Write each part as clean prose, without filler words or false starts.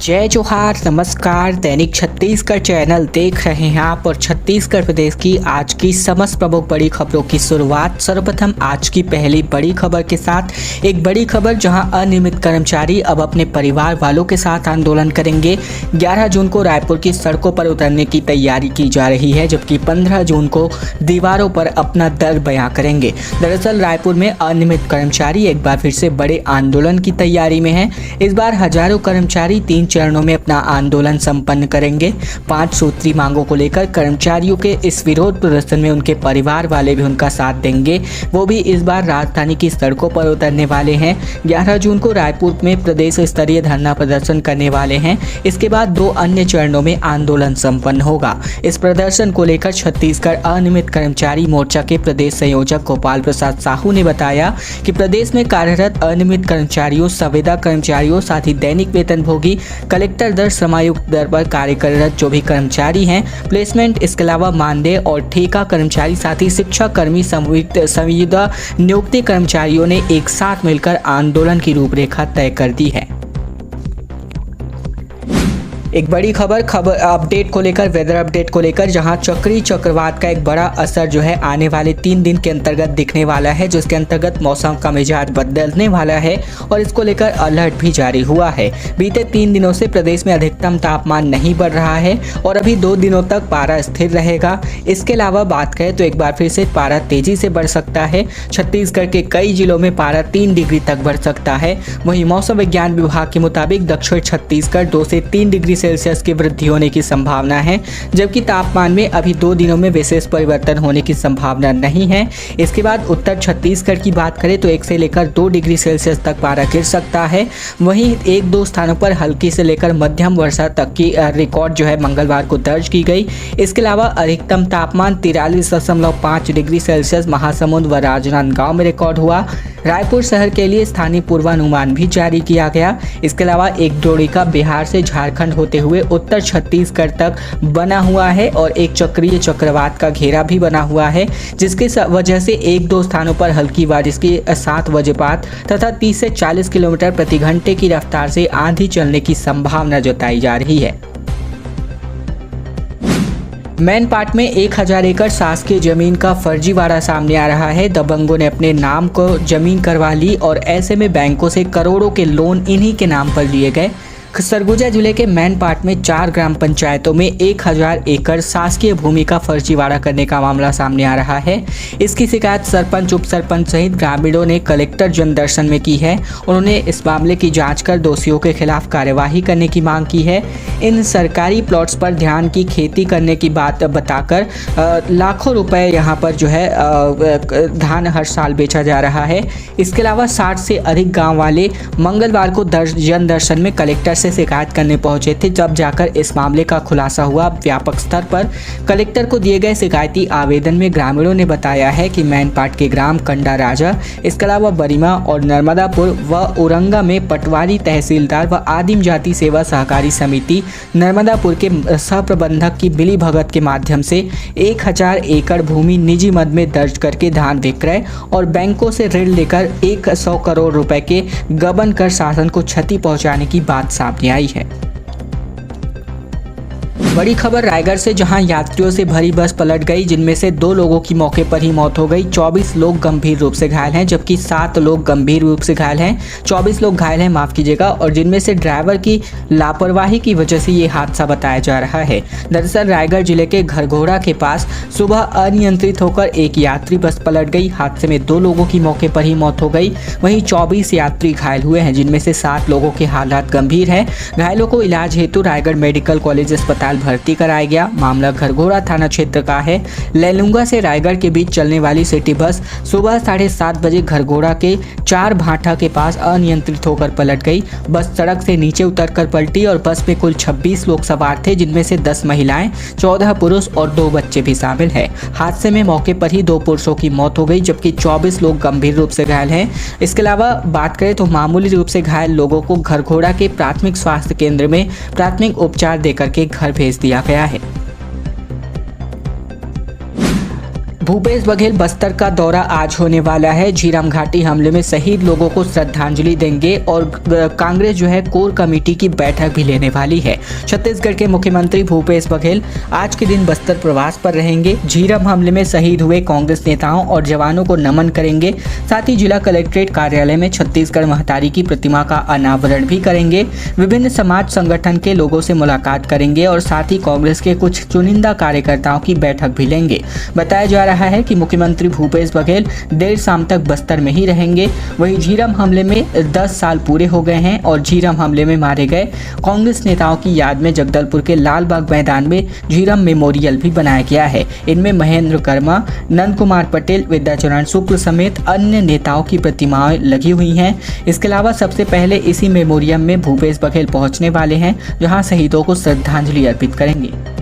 जय जोहार, नमस्कार। दैनिक छत्तीसगढ़ चैनल देख रहे हैं आप और छत्तीसगढ़ प्रदेश की आज की समस्त प्रमुख बड़ी खबरों की शुरुआत सर्वप्रथम आज की पहली बड़ी खबर के साथ। एक बड़ी खबर जहां अनियमित कर्मचारी अब अपने परिवार वालों के साथ आंदोलन करेंगे। 11 जून को रायपुर की सड़कों पर उतरने की तैयारी की जा रही है, जबकि 15 जून को दीवारों पर अपना दर्द बयां करेंगे। दरअसल रायपुर में अनियमित कर्मचारी एक बार फिर से बड़े आंदोलन की तैयारी में हैं। इस बार हजारों कर्मचारी 3 चरणों में अपना आंदोलन संपन्न करेंगे। 5 सूत्री मांगों को लेकर कर्मचारियों के इस विरोध प्रदर्शन में उनके परिवार वाले भी उनका साथ देंगे। वो भी इस बार राजधानी की सड़कों पर उतरने वाले हैं। 11 जून को रायपुर में प्रदेश स्तरीय धरना प्रदर्शन करने वाले हैं। इसके बाद 2 अन्य चरणों में आंदोलन संपन्न होगा। इस प्रदर्शन को लेकर छत्तीसगढ़ अनियमित कर्मचारी मोर्चा के प्रदेश संयोजक गोपाल प्रसाद साहू ने बताया कि प्रदेश में कार्यरत अनियमित कर्मचारियों, संविदा कर्मचारियों, साथ ही दैनिक वेतनभोगी, कलेक्टर दर, श्रमायुक्त दर पर कार्य कररत जो भी कर्मचारी हैं, प्लेसमेंट, इसके अलावा मानदेय और ठेका कर्मचारी, साथ ही शिक्षा कर्मी, संविदा नियुक्ति कर्मचारियों ने एक साथ मिलकर आंदोलन की रूपरेखा तय कर दी है। एक बड़ी खबर अपडेट को लेकर, वेदर अपडेट को लेकर, जहां चक्रीय चक्रवात का एक बड़ा असर जो है आने वाले 3 दिन के अंतर्गत दिखने वाला है, जिसके अंतर्गत मौसम का मिजाज बदलने वाला है और इसको लेकर अलर्ट भी जारी हुआ है। बीते 3 दिनों से प्रदेश में अधिकतम तापमान नहीं बढ़ रहा है और अभी 2 दिनों तक पारा स्थिर रहेगा। इसके अलावा बात करें तो एक बार फिर से पारा तेजी से बढ़ सकता है। छत्तीसगढ़ के कई जिलों में पारा 3 डिग्री तक बढ़ सकता है। वहीं मौसम विज्ञान विभाग के मुताबिक दक्षिण छत्तीसगढ़ 2 से 3 डिग्री सेल्सियस की वृद्धि होने की संभावना है, जबकि तापमान में अभी 2 दिनों में विशेष परिवर्तन होने की संभावना नहीं है। इसके बाद उत्तर छत्तीसगढ़ की बात करें तो 1 से लेकर 2 डिग्री सेल्सियस तक पारा गिर सकता है। वहीं 1-2 स्थानों पर हल्की से लेकर मध्यम वर्षा तक की रिकॉर्ड जो है मंगलवार को दर्ज की गई। इसके अलावा अधिकतम तापमान 43.5 डिग्री सेल्सियस महासमुंद व राजनांदगांव में रिकॉर्ड हुआ। रायपुर शहर के लिए स्थानीय पूर्वानुमान भी जारी किया गया। इसके अलावा एक द्रोणिका बिहार से झारखंड होते हुए उत्तर छत्तीसगढ़ तक बना हुआ है और एक चक्रीय चक्रवात का घेरा भी बना हुआ है, जिसकी वजह से 1-2 स्थानों पर हल्की बारिश के साथ वज्रपात तथा 30 से 40 किलोमीटर प्रति घंटे की रफ्तार से आंधी चलने की संभावना जताई जा रही है। मैनपाट में 1000 एकड़ शासकीय जमीन का फर्जीवाड़ा सामने आ रहा है। दबंगों ने अपने नाम को जमीन करवा ली और ऐसे में बैंकों से करोड़ों के लोन इन्हीं के नाम पर लिए गए। सरगुजा जिले के मैनपाट में 4 ग्राम पंचायतों में 1000 एकड़ शासकीय भूमि का फर्जीवाड़ा करने का मामला सामने आ रहा है। इसकी शिकायत सरपंच, उप सरपंच सहित ग्रामीणों ने कलेक्टर जनदर्शन में की है। उन्होंने इस मामले की जांच कर दोषियों के खिलाफ कार्यवाही करने की मांग की है। इन सरकारी प्लॉट्स पर धान की खेती करने की बात बताकर लाखों रुपए यहाँ पर जो है धान हर साल बेचा जा रहा है। इसके अलावा 60 से अधिक गाँव वाले मंगलवार को जनदर्शन में कलेक्टर से शिकायत करने पहुंचे थे, जब जाकर इस मामले का खुलासा हुआ। व्यापक स्तर पर कलेक्टर को दिए गए शिकायती आवेदन में ग्रामीणों ने बताया है कि मैनपाट के ग्राम कंडा राजा, इसके अलावा बरीमा और नर्मदापुर व औरंगा में पटवारी, तहसीलदार व आदिम जाति सेवा सहकारी समिति नर्मदापुर के सहप्रबंधक की मिली भगत के माध्यम से 1000 एकड़ भूमि निजी मद में दर्ज करके धान विक्रय और बैंकों से ऋण लेकर 100 करोड़ रुपए के गबन कर शासन को क्षति पहुंचाने की बात सामने आई है। बड़ी खबर रायगढ़ से, जहां यात्रियों से भरी बस पलट गई, जिनमें से 2 लोगों की मौके पर ही मौत हो गई। 24 लोग गंभीर रूप से घायल हैं, जबकि 7 लोग गंभीर रूप से घायल हैं। 24 लोग घायल हैं, माफ कीजिएगा, और जिनमें से ड्राइवर की लापरवाही की वजह से ये हादसा बताया जा रहा है। दरअसल रायगढ़ जिले के घरघोड़ा के पास सुबह अनियंत्रित होकर एक यात्री बस पलट गई। हादसे में 2 लोगों की मौके पर ही मौत हो गई। वहीं 24 यात्री घायल हुए हैं, जिनमें से 7 लोगों के हालात गंभीर है। घायलों को इलाज हेतु रायगढ़ मेडिकल कॉलेज अस्पताल भर्ती कराया गया। मामला घरघोड़ा थाना क्षेत्र का है। लेलुंगा से रायगढ़ के बीच चलने वाली सिटी बस सुबह 7:30 बजे घरघोड़ा के 4 भाटा के पास अनियंत्रित होकर पलट गई। बस सड़क से नीचे उतरकर पलटी और बस में कुल 26 लोग सवार थे, जिनमें से 10 महिलाएं, 14 पुरुष और 2 बच्चे भी शामिल हैं। हादसे में मौके पर ही 2 पुरुषों की मौत हो गई, जबकि 24 लोग गंभीर रूप से घायल हैं। इसके अलावा बात करें तो मामूली रूप से घायल लोगों को घरघोड़ा के प्राथमिक स्वास्थ्य केंद्र में प्राथमिक उपचार देकर के घर भेज दिया गया है। भूपेश बघेल बस्तर का दौरा आज होने वाला है। झीरम घाटी हमले में शहीद लोगों को श्रद्धांजलि देंगे और कांग्रेस जो है कोर कमेटी की बैठक भी लेने वाली है। छत्तीसगढ़ के मुख्यमंत्री भूपेश बघेल आज के दिन बस्तर प्रवास पर रहेंगे। झीरम हमले में शहीद हुए कांग्रेस नेताओं और जवानों को नमन करेंगे। साथ ही जिला कलेक्ट्रेट कार्यालय में छत्तीसगढ़ महतारी की प्रतिमा का अनावरण भी करेंगे। विभिन्न समाज संगठन के लोगों से मुलाकात करेंगे और साथ ही कांग्रेस के कुछ चुनिंदा कार्यकर्ताओं की बैठक भी लेंगे। बताया जा रहा है कि मुख्यमंत्री भूपेश बघेल देर शाम तक बस्तर में ही रहेंगे। वहीं झीरम हमले में 10 साल पूरे हो गए हैं और झीरम हमले में मारे गए कांग्रेस नेताओं की याद में जगदलपुर के लालबाग मैदान में झीरम मेमोरियल भी बनाया गया है। इनमें महेंद्र कर्मा, नंद कुमार पटेल, विद्याचरण शुक्ल समेत अन्य नेताओं की प्रतिमाएं लगी हुई हैं। इसके अलावा सबसे पहले इसी मेमोरियम में भूपेश बघेल पहुंचने वाले हैं, जहां शहीदों को श्रद्धांजलि अर्पित करेंगे।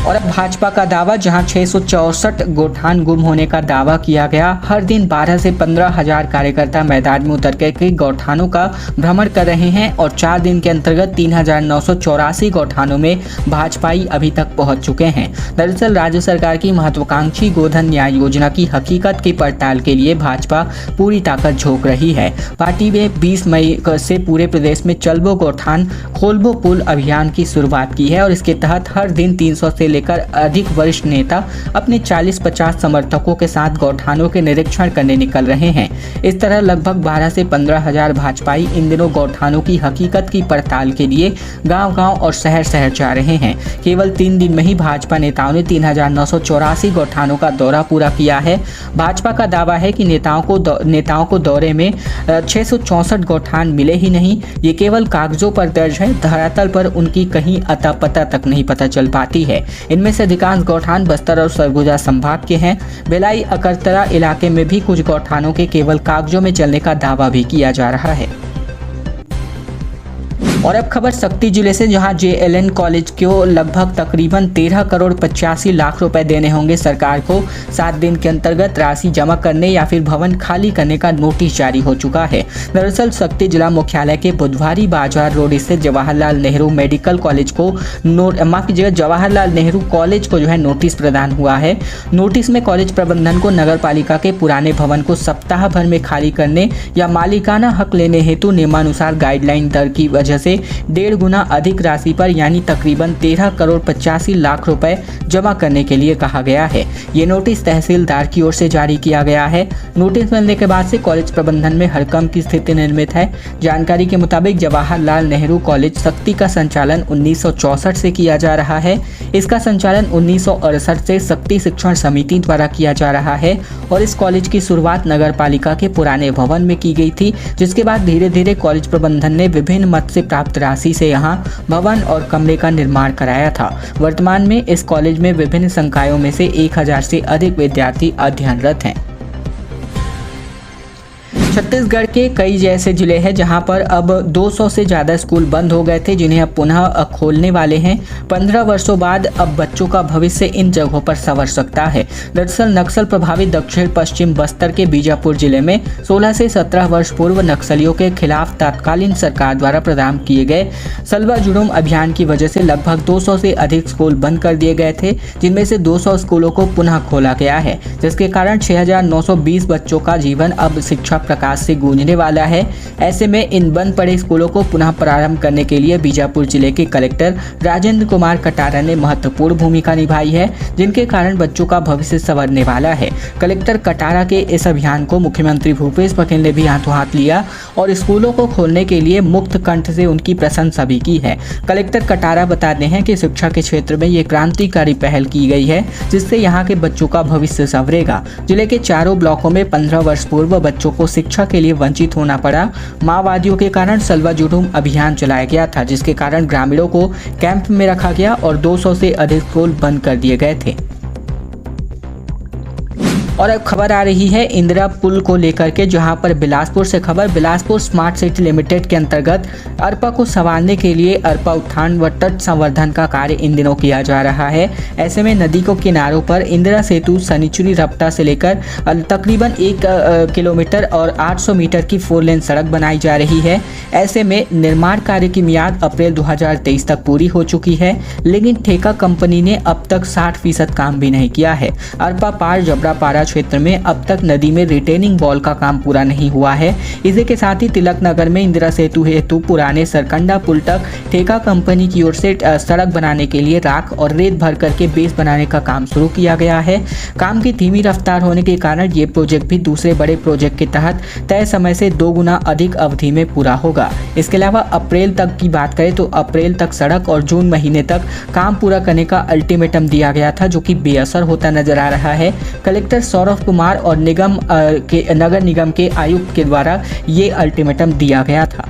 और अब भाजपा का दावा, जहां 664 गौठान गुम होने का दावा किया गया। हर दिन 12 से 15 हजार कार्यकर्ता मैदान में उतर के गौठानों का भ्रमण कर रहे हैं और 4 दिन के अंतर्गत 3984 गौठानों में भाजपाई अभी तक पहुंच चुके हैं। दरअसल राज्य सरकार की महत्वाकांक्षी गोधन न्याय योजना की हकीकत की पड़ताल के लिए भाजपा पूरी ताकत झोंक रही है। पार्टी में 20 मई से पूरे प्रदेश में चलबो गौठान खोलबो पुल अभियान की शुरुआत की है और इसके तहत हर दिन 300 से लेकर अधिक वरिष्ठ नेता अपने 40-50 समर्थकों के साथ गौठानों के निरीक्षण करने निकल रहे हैं। इस तरह लगभग 12 से 15 हजार भाजपाई इन दिनों गौठानों की हकीकत की पड़ताल के लिए गांव-गांव और शहर-शहर जा रहे हैं। केवल 3 दिन में ही भाजपा नेताओं ने 3984 गौठानों का दौरा पूरा किया है। भाजपा का दावा है कि नेताओं को दौरे में 664 गौठान मिले ही नहीं, ये केवल कागजों पर दर्ज है। धरातल पर उनकी कहीं अता पता तक नहीं पता चल पाती है। इनमें से अधिकांश गौठान बस्तर और सरगुजा संभाग के हैं। भिलाई अकरतरा इलाके में भी कुछ गौठानों के केवल कागजों में चलने का दावा भी किया जा रहा है। और अब खबर शक्ति जिले से, जहां JLN कॉलेज को लगभग तकरीबन 13 करोड़ 85 लाख रुपए देने होंगे। सरकार को 7 दिन के अंतर्गत राशि जमा करने या फिर भवन खाली करने का नोटिस जारी हो चुका है। दरअसल शक्ति जिला मुख्यालय के बुधवारी बाजार रोड स्थित जवाहरलाल नेहरू मेडिकल कॉलेज को जवाहरलाल नेहरू कॉलेज को जो है नोटिस प्रदान हुआ है। नोटिस में कॉलेज प्रबंधन को नगर पालिका के पुराने भवन को सप्ताह भर में खाली करने या मालिकाना हक लेने हेतु नियमानुसार गाइडलाइन दर की वजह से 1.5 गुना अधिक राशि पर यानी तकरीबन 13 करोड़ 85 लाख रुपए जमा करने के लिए कहा गया है। ये नोटिस तहसीलदार की ओर से जारी किया गया है। नोटिस मिलने के बाद से कॉलेज प्रबंधन में हड़कंप की स्थिति निर्मित है। जानकारी के मुताबिक जवाहरलाल नेहरू कॉलेज शक्ति का संचालन 1964 से किया जा रहा है। इसका संचालन 1968 से शक्ति शिक्षण समिति द्वारा किया जा रहा है और इस कॉलेज की शुरुआत नगर पालिका के पुराने भवन में की गई थी, जिसके बाद धीरे धीरे कॉलेज प्रबंधन ने विभिन्न मद से प्राप्त राशि से यहां भवन और कमरे का निर्माण कराया था। वर्तमान में इस कॉलेज में विभिन्न संकायों में से 1000 से अधिक विद्यार्थी अध्ययनरत हैं। छत्तीसगढ़ के कई ऐसे जिले हैं जहां पर अब 200 से ज़्यादा स्कूल बंद हो गए थे, जिन्हें अब पुनः खोलने वाले हैं। 15 वर्षों बाद अब बच्चों का भविष्य इन जगहों पर संवर सकता है। दरअसल नक्सल प्रभावित दक्षिण पश्चिम बस्तर के बीजापुर जिले में 16 से 17 वर्ष पूर्व नक्सलियों के खिलाफ तत्कालीन सरकार द्वारा प्रदान किए गए सलवा जुड़ूम अभियान की वजह से लगभग 200 से अधिक स्कूल बंद कर दिए गए थे, जिनमें से 200 स्कूलों को पुनः खोला गया है, जिसके कारण 6920 बच्चों का जीवन अब शिक्षा प्रकाश से गूंजने वाला है। ऐसे में इन बंद पड़े स्कूलों को पुनः प्रारंभ करने के लिए बीजापुर जिले के कलेक्टर राजेंद्र कुमार कटारा ने महत्वपूर्ण भूमिका निभाई है, जिनके कारण बच्चों का भविष्य संवरने वाला है। कलेक्टर कटारा के इस अभियान को मुख्यमंत्री भूपेश बघेल ने भी हाथों हाथ लिया और स्कूलों को खोलने के लिए मुक्त कंठ से उनकी प्रशंसा भी की है। कलेक्टर कटारा बताते हैं कि शिक्षा के क्षेत्र में ये क्रांतिकारी पहल की गई है, जिससे यहाँ के बच्चों का भविष्य संवरेगा। जिले के चारों ब्लॉकों में 15 वर्ष पूर्व बच्चों को शिक्षा के लिए वंचित होना पड़ा। माओवादियों के कारण सलवा जुड़ूम अभियान चलाया गया था, जिसके कारण ग्रामीणों को कैंप में रखा गया और 200 से अधिक स्कूल बंद कर दिए गए थे। और अब खबर आ रही है इंदिरा पुल को लेकर के, जहां पर बिलासपुर से खबर। बिलासपुर स्मार्ट सिटी लिमिटेड के अंतर्गत अरपा को संवारने के लिए अरपा उत्थान व तट संवर्धन का कार्य इन दिनों किया जा रहा है। ऐसे में नदी को किनारों पर इंदिरा सेतु सनिचुरी रपटा से लेकर तकरीबन 1 किलोमीटर और 800 मीटर की 4 लेन सड़क बनाई जा रही है। ऐसे में निर्माण कार्य की मियाद अप्रैल 2023 तक पूरी हो चुकी है, लेकिन ठेका कंपनी ने अब तक 60% काम भी नहीं किया है। अरपा पार जबरापारा क्षेत्र में अब तक नदी में रिटेनिंग वॉल का काम पूरा नहीं हुआ है। इसी के साथ ही तिलक नगर में इंदिरा सेतु हेतु पुराने सरकंडा पुल तक ठेका कंपनी की ओर से सड़क बनाने के लिए राख और रेत भर करके बेस बनाने का काम शुरू किया गया है। काम की धीमी रफ्तार होने के कारण ये प्रोजेक्ट भी दूसरे बड़े प्रोजेक्ट के तहत तय समय से 2 गुना अधिक अवधि में पूरा होगा। इसके अलावा अप्रैल तक की बात करें तो अप्रैल तक सड़क और जून महीने तक काम पूरा करने का अल्टीमेटम दिया गया था, जो कि बेअसर होता नजर आ रहा है। कलेक्टर सौरभ कुमार और नगर निगम के आयुक्त के द्वारा ये अल्टीमेटम दिया गया था।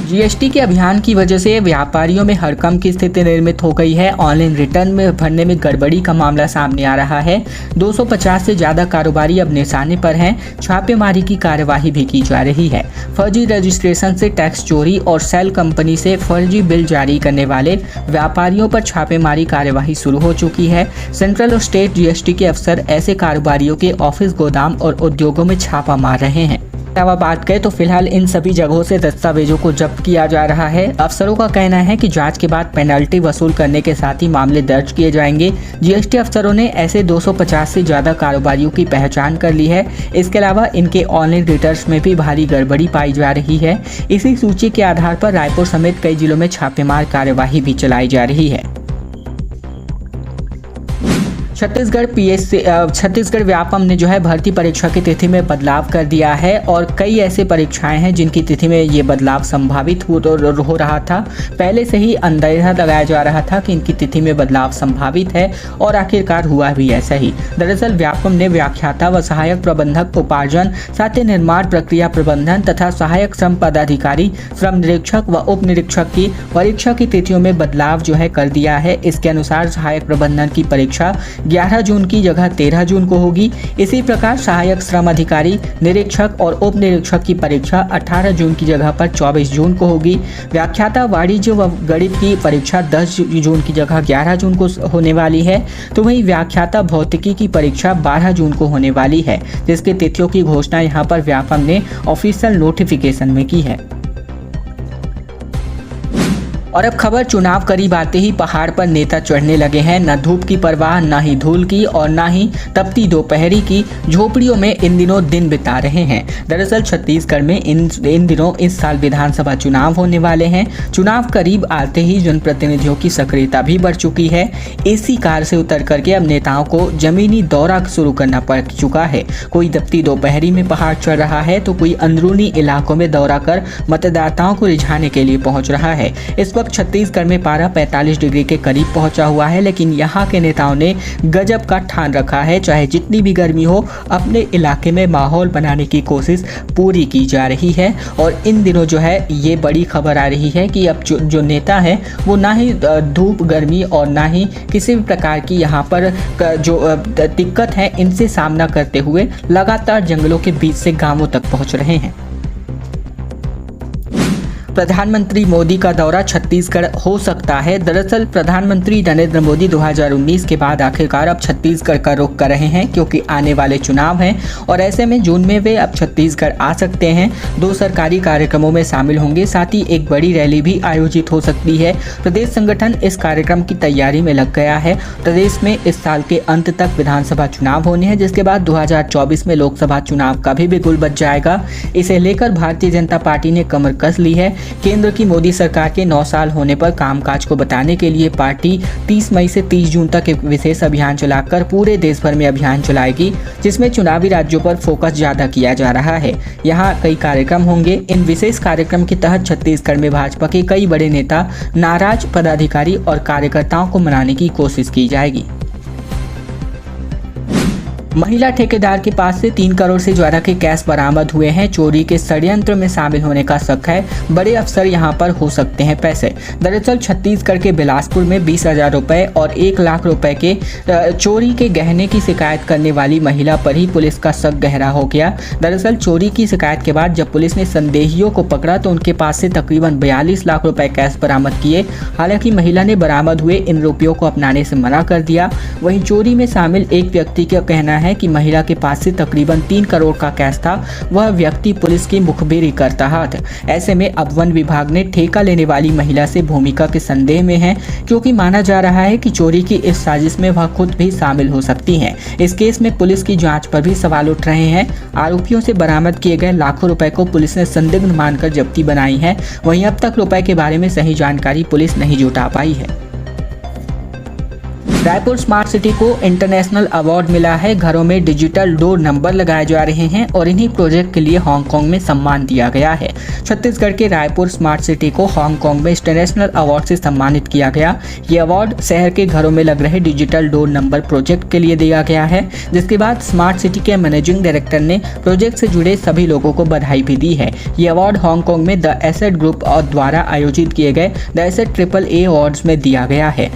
जीएसटी के अभियान की वजह से व्यापारियों में हड़कंप की स्थिति निर्मित हो गई है। ऑनलाइन रिटर्न में भरने में गड़बड़ी का मामला सामने आ रहा है। 250 से ज़्यादा कारोबारी अब निशाने पर हैं। छापेमारी की कार्यवाही भी की जा रही है। फर्जी रजिस्ट्रेशन से टैक्स चोरी और सेल कंपनी से फर्जी बिल जारी करने वाले व्यापारियों पर छापेमारी कार्यवाही शुरू हो चुकी है। सेंट्रल और स्टेट जीएसटी के अफसर ऐसे कारोबारियों के ऑफिस, गोदाम और उद्योगों में छापा मार रहे हैं। अलावा बात करें तो फिलहाल इन सभी जगहों से दस्तावेजों को जब्त किया जा रहा है। अफसरों का कहना है कि जांच के बाद पेनल्टी वसूल करने के साथ ही मामले दर्ज किए जाएंगे। जीएसटी अफसरों ने ऐसे 250 से ज़्यादा कारोबारियों की पहचान कर ली है। इसके अलावा इनके ऑनलाइन रिटर्न्स में भी भारी गड़बड़ी पाई जा रही है। इसी सूची के आधार पर रायपुर समेत कई जिलों में छापेमार कार्यवाही भी चलाई जा रही है। छत्तीसगढ़ व्यापम ने जो है भर्ती परीक्षा की तिथि में बदलाव कर दिया है और कई ऐसे परीक्षाएं हैं जिनकी तिथि में ये बदलाव संभावित हो रहा था। पहले से ही अंदेशा लगाया जा रहा था कि इनकी तिथि में बदलाव संभावित है और आखिरकार हुआ भी ऐसा ही। दरअसल व्यापम ने व्याख्याता व सहायक प्रबंधक उपार्जन, साथ ही निर्माण प्रक्रिया प्रबंधन तथा सहायक श्रम पदाधिकारी, श्रम निरीक्षक व उप निरीक्षक की परीक्षा की तिथियों में बदलाव जो है कर दिया है। इसके अनुसार सहायक प्रबंधन की परीक्षा 11 जून की जगह 13 जून को होगी। इसी प्रकार सहायक श्रम अधिकारी, निरीक्षक और उप निरीक्षक की परीक्षा 18 जून की जगह पर 24 जून को होगी। व्याख्याता वाणिज्य व गणित की परीक्षा 10 जून की जगह 11 जून को होने वाली है, तो वहीं व्याख्याता भौतिकी की परीक्षा 12 जून को होने वाली है, जिसकी तिथियों की घोषणा यहाँ पर व्यापम ने ऑफिशियल नोटिफिकेशन में की है। और अब खबर चुनाव करीब आते ही पहाड़ पर नेता चढ़ने लगे हैं। न धूप की परवाह, न ही धूल की और न ही तपती दोपहरी की, झोपड़ियों में इन दिनों दिन बिता रहे हैं। दरअसल छत्तीसगढ़ में इन दिनों इस साल विधानसभा चुनाव होने वाले हैं। चुनाव करीब आते ही जनप्रतिनिधियों की सक्रियता भी बढ़ चुकी है। एसी कार से उतर करके अब नेताओं को जमीनी दौरा शुरू करना पड़ चुका है। कोई तपती दोपहरी में पहाड़ चढ़ रहा है तो कोई अंदरूनी इलाकों में दौरा कर मतदाताओं को रिझाने के लिए पहुंच रहा है। इस वक्त छत्तीसगढ़ में पारा 45 डिग्री के करीब पहुंचा हुआ है, लेकिन यहाँ के नेताओं ने गजब का ठान रखा है। चाहे जितनी भी गर्मी हो, अपने इलाके में माहौल बनाने की कोशिश पूरी की जा रही है। और इन दिनों जो है ये बड़ी खबर आ रही है कि अब जो नेता है वो ना ही धूप, गर्मी और ना ही किसी भी प्रकार की यहाँ पर जो दिक्कत है इनसे सामना करते हुए लगातार जंगलों के बीच से गांवों तक पहुँच रहे हैं। प्रधानमंत्री मोदी का दौरा छत्तीसगढ़ हो सकता है। दरअसल प्रधानमंत्री नरेंद्र मोदी 2019 के बाद आखिरकार अब छत्तीसगढ़ का रुख कर रहे हैं, क्योंकि आने वाले चुनाव हैं और ऐसे में जून में वे अब छत्तीसगढ़ आ सकते हैं। 2 सरकारी कार्यक्रमों में शामिल होंगे, साथ ही एक बड़ी रैली भी आयोजित हो सकती है। प्रदेश संगठन इस कार्यक्रम की तैयारी में लग गया है। प्रदेश में इस साल के अंत तक विधानसभा चुनाव होने हैं, जिसके बाद 2024 में लोकसभा चुनाव का भी बिगुल बज जाएगा। इसे लेकर भारतीय जनता पार्टी ने कमर कस ली है। केंद्र की मोदी सरकार के 9 साल होने पर कामकाज को बताने के लिए पार्टी 30 मई से 30 जून तक एक विशेष अभियान चलाकर पूरे देश भर में अभियान चलाएगी, जिसमें चुनावी राज्यों पर फोकस ज्यादा किया जा रहा है। यहाँ कई कार्यक्रम होंगे। इन विशेष कार्यक्रम के तहत छत्तीसगढ़ में भाजपा के कई बड़े नेता, नाराज पदाधिकारी और कार्यकर्ताओं को मनाने की कोशिश की जाएगी। महिला ठेकेदार के पास से 3 करोड़ से ज्यादा के कैश बरामद हुए हैं। चोरी के षड्यंत्र में शामिल होने का शक है। बड़े अफसर यहां पर हो सकते हैं पैसे। दरअसल छत्तीसगढ़ के बिलासपुर में 20,000 रुपए और 1 लाख रुपए के चोरी के गहने की शिकायत करने वाली महिला पर ही पुलिस का शक गहरा हो गया। दरअसल चोरी की शिकायत के बाद जब पुलिस ने संदेहियों को पकड़ा तो उनके पास से तकरीबन 42 लाख रुपए कैश बरामद किए। हालांकि महिला ने बरामद हुए इन रुपयों को अपनाने से मना कर दिया। वहीं चोरी में शामिल एक व्यक्ति का कहना है कि महिला के पास से तकरीबन 3 करोड़ का कैश था। वह व्यक्ति पुलिस की मुखबिरी करता था। ऐसे में अब वन विभाग ने ठेका लेने वाली महिला से भूमिका के संदेह में है, क्योंकि माना जा रहा है कि चोरी की इस साजिश में वह खुद भी शामिल हो सकती हैं। इस केस में पुलिस की जांच पर भी सवाल उठ रहे हैं। आरोपियों से बरामद किए गए लाखों रुपए को पुलिस ने संदिग्ध मानकर जब्ती बनाई है। वहीं अब तक रुपए के बारे में सही जानकारी पुलिस नहीं जुटा पाई है। रायपुर स्मार्ट सिटी को इंटरनेशनल अवार्ड मिला है। घरों में डिजिटल डोर नंबर लगाए जा रहे हैं और इन्हीं प्रोजेक्ट के लिए हांगकांग में सम्मान दिया गया है। छत्तीसगढ़ के रायपुर स्मार्ट सिटी को हांगकांग में इंटरनेशनल अवार्ड से सम्मानित किया गया। ये अवार्ड शहर के घरों में लग रहे डिजिटल डोर नंबर प्रोजेक्ट के लिए दिया गया है, जिसके बाद स्मार्ट सिटी के मैनेजिंग डायरेक्टर ने प्रोजेक्ट से जुड़े सभी लोगों को बधाई भी दी है। ये अवार्ड हांगकांग में द एसेट ग्रुप द्वारा आयोजित किए गए द एसेट AAA अवार्ड्स में दिया गया है।